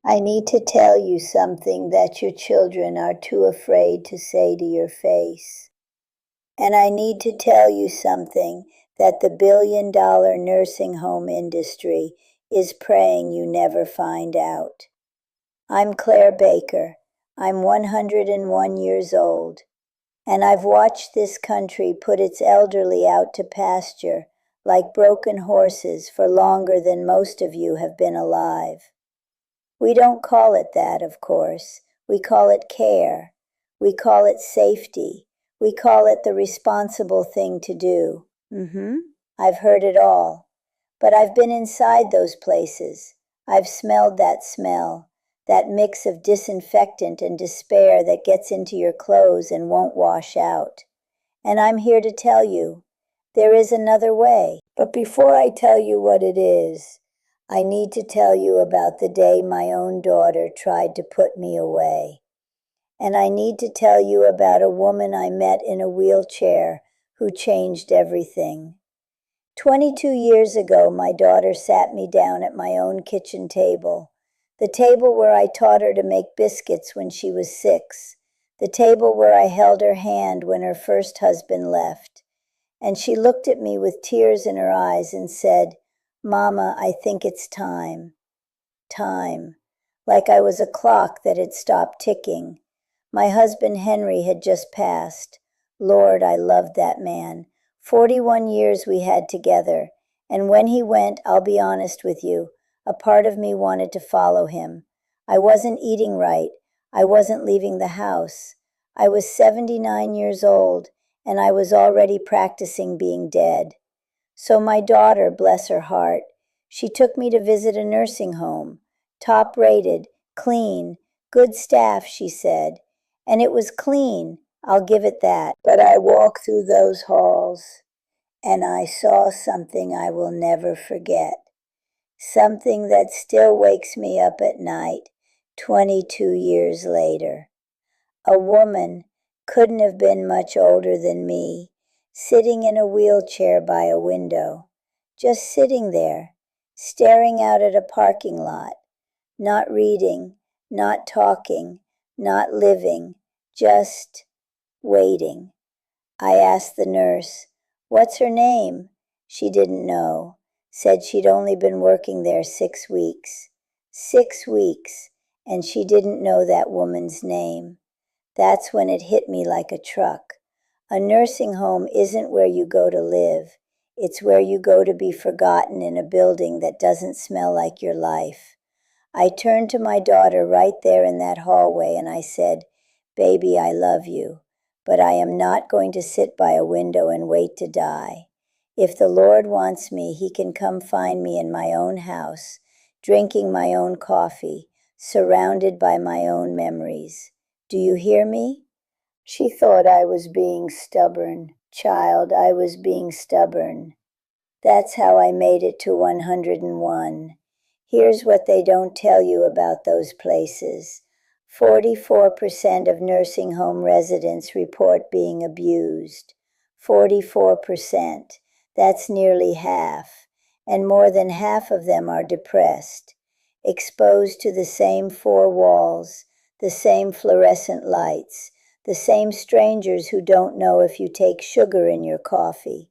I need to tell you something that your children are too afraid to say to your face. And I need to tell you something that the billion-dollar nursing home industry is praying you never find out. I'm Claire Baker. I'm 101 years old, and I've watched this country put its elderly out to pasture like broken horses for longer than most of you have been alive. We don't call it that, of course. We call it care. We call it safety. We call it the responsible thing to do. I've heard it all. But I've been inside those places. I've smelled that smell, that mix of disinfectant and despair that gets into your clothes and won't wash out. And I'm here to tell you, there is another way. But before I tell you what it is, I need to tell you about the day my own daughter tried to put me away. And I need to tell you about a woman I met in a wheelchair who changed everything. 22 years ago, my daughter sat me down at my own kitchen table, the table where I taught her to make biscuits when she was 6, the table where I held her hand when her first husband left. And she looked at me with tears in her eyes and said, "Mama, I think it's time." Time. Like I was a clock that had stopped ticking. My husband Henry had just passed. Lord, I loved that man. 41 years we had together, and when he went, I'll be honest with you, a part of me wanted to follow him. I wasn't eating right. I wasn't leaving the house. I was 79 years old, and I was already practicing being dead. So my daughter, bless her heart, she took me to visit a nursing home. Top rated, clean, good staff, she said. And it was clean, I'll give it that. But I walked through those halls, and I saw something I will never forget. Something that still wakes me up at night, 22 years later. A woman, couldn't have been much older than me, sitting in a wheelchair by a window, just sitting there, staring out at a parking lot, not reading, not talking, not living, just waiting. I asked the nurse, "What's her name?" She didn't know, said she'd only been working there 6 weeks. 6 weeks, and she didn't know that woman's name. That's when it hit me like a truck. A nursing home isn't where you go to live. It's where you go to be forgotten in a building that doesn't smell like your life. I turned to my daughter right there in that hallway and I said, "Baby, I love you, but I am not going to sit by a window and wait to die. If the Lord wants me, he can come find me in my own house, drinking my own coffee, surrounded by my own memories. Do you hear me?" She thought I was being stubborn. Child, I was being stubborn. That's how I made it to 101. Here's what they don't tell you about those places. 44% of nursing home residents report being abused. 44%. That's nearly half. And more than half of them are depressed, exposed to the same 4 walls, the same fluorescent lights, the same strangers who don't know if you take sugar in your coffee.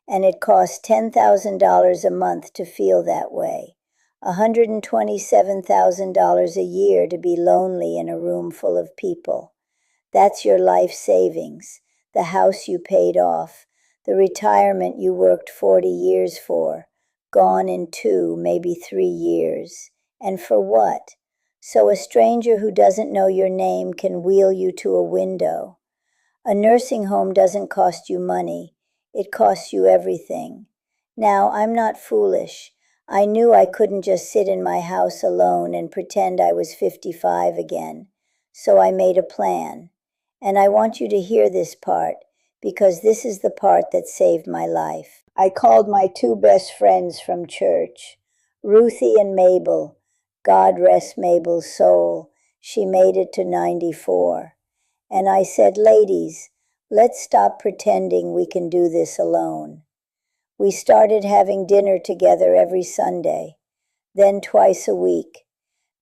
And it costs $10,000 a month to feel that way. $127,000 a year to be lonely in a room full of people. That's your life savings, the house you paid off, the retirement you worked 40 years for, gone in 2, maybe 3 years. And for what? So a stranger who doesn't know your name can wheel you to a window. A nursing home doesn't cost you money. It costs you everything. Now, I'm not foolish. I knew I couldn't just sit in my house alone and pretend I was 55 again. So I made a plan. And I want you to hear this part, because this is the part that saved my life. I called my 2 best friends from church, Ruthie and Mabel. God rest Mabel's soul. She made it to 94. And I said, "Ladies, let's stop pretending we can do this alone." We started having dinner together every Sunday, then twice a week.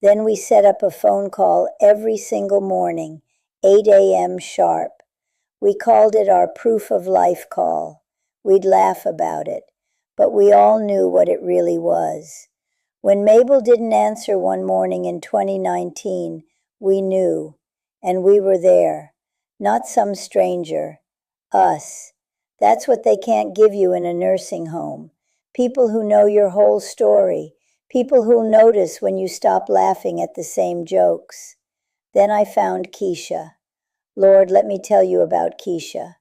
Then we set up a phone call every single morning, 8 a.m. sharp. We called it our proof of life call. We'd laugh about it, but we all knew what it really was. When Mabel didn't answer one morning in 2019, we knew, and we were there. Not some stranger. Us. That's what they can't give you in a nursing home. People who know your whole story. People who'll notice when you stop laughing at the same jokes. Then I found Keisha. Lord, let me tell you about Keisha.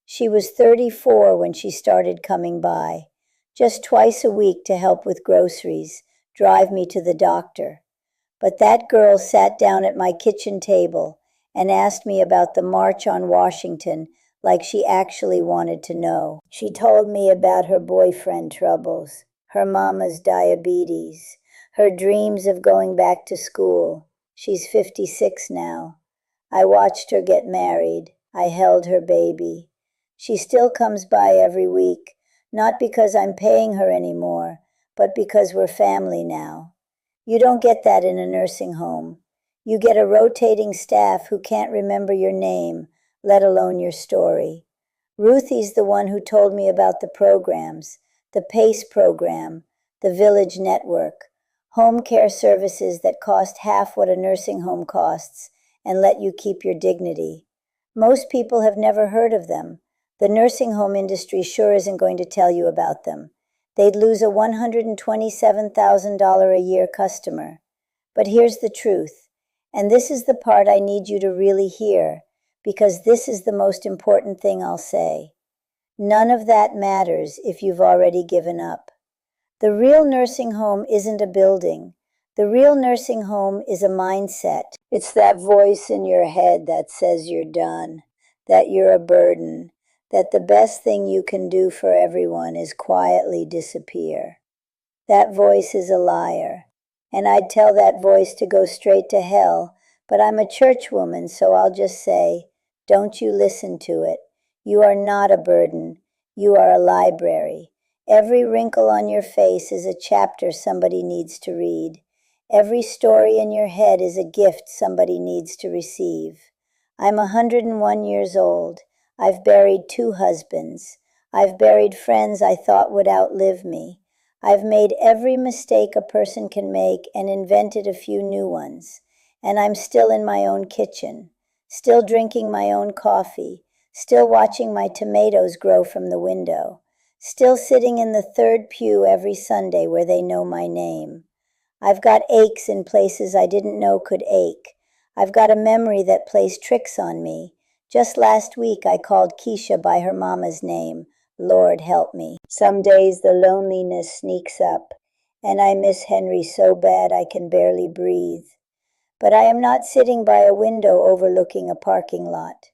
She was 34 when she started coming by, just twice a week to help with groceries, drive me to the doctor. But that girl sat down at my kitchen table and asked me about the March on Washington like she actually wanted to know. She told me about her boyfriend troubles, her mama's diabetes, her dreams of going back to school. She's 56 now. I watched her get married. I held her baby. She still comes by every week, not because I'm paying her anymore, but because we're family now. You don't get that in a nursing home. You get a rotating staff who can't remember your name, let alone your story. Ruthie's the one who told me about the programs, the PACE program, the Village Network, home care services that cost half what a nursing home costs and let you keep your dignity. Most people have never heard of them. The nursing home industry sure isn't going to tell you about them. They'd lose a $127,000 a year customer. But here's the truth, and this is the part I need you to really hear, because this is the most important thing I'll say. None of that matters if you've already given up. The real nursing home isn't a building. The real nursing home is a mindset. It's that voice in your head that says you're done, that you're a burden, that the best thing you can do for everyone is quietly disappear. That voice is a liar, and I'd tell that voice to go straight to hell, but I'm a churchwoman, so I'll just say, don't you listen to it. You are not a burden. You are a library. Every wrinkle on your face is a chapter somebody needs to read. Every story in your head is a gift somebody needs to receive. I'm 101 years old. I've buried 2 husbands. I've buried friends I thought would outlive me. I've made every mistake a person can make and invented a few new ones. And I'm still in my own kitchen, still drinking my own coffee, still watching my tomatoes grow from the window, still sitting in the 3rd pew every Sunday where they know my name. I've got aches in places I didn't know could ache. I've got a memory that plays tricks on me. Just last week I called Keisha by her mama's name. Lord help me. Some days the loneliness sneaks up, and I miss Henry so bad I can barely breathe. But I am not sitting by a window overlooking a parking lot.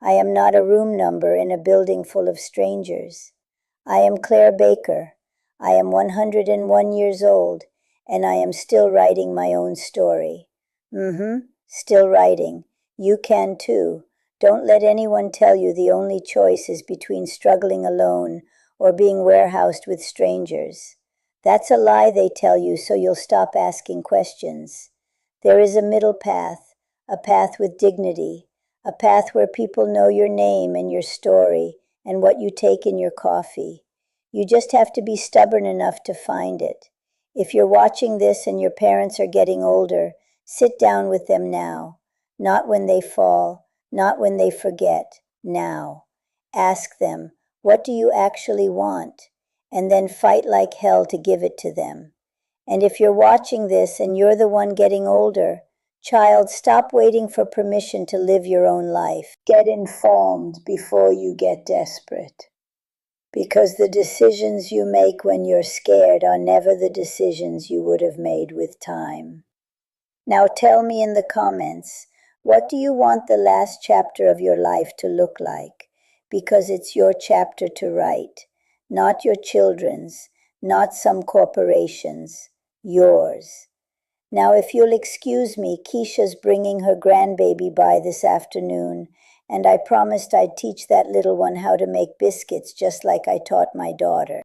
I am not a room number in a building full of strangers. I am Claire Baker. I am 101 years old, and I am still writing my own story. Still writing. You can too. Don't let anyone tell you the only choice is between struggling alone or being warehoused with strangers. That's a lie they tell you so you'll stop asking questions. There is a middle path, a path with dignity, a path where people know your name and your story and what you take in your coffee. You just have to be stubborn enough to find it. If you're watching this and your parents are getting older, sit down with them now. Not when they fall, not when they forget, now. Ask them, what do you actually want? And then fight like hell to give it to them. And if you're watching this and you're the one getting older, child, stop waiting for permission to live your own life. Get informed before you get desperate. Because the decisions you make when you're scared are never the decisions you would have made with time. Now tell me in the comments, what do you want the last chapter of your life to look like? Because it's your chapter to write, not your children's, not some corporation's, yours. Now if you'll excuse me, Keisha's bringing her grandbaby by this afternoon, and I promised I'd teach that little one how to make biscuits just like I taught my daughter.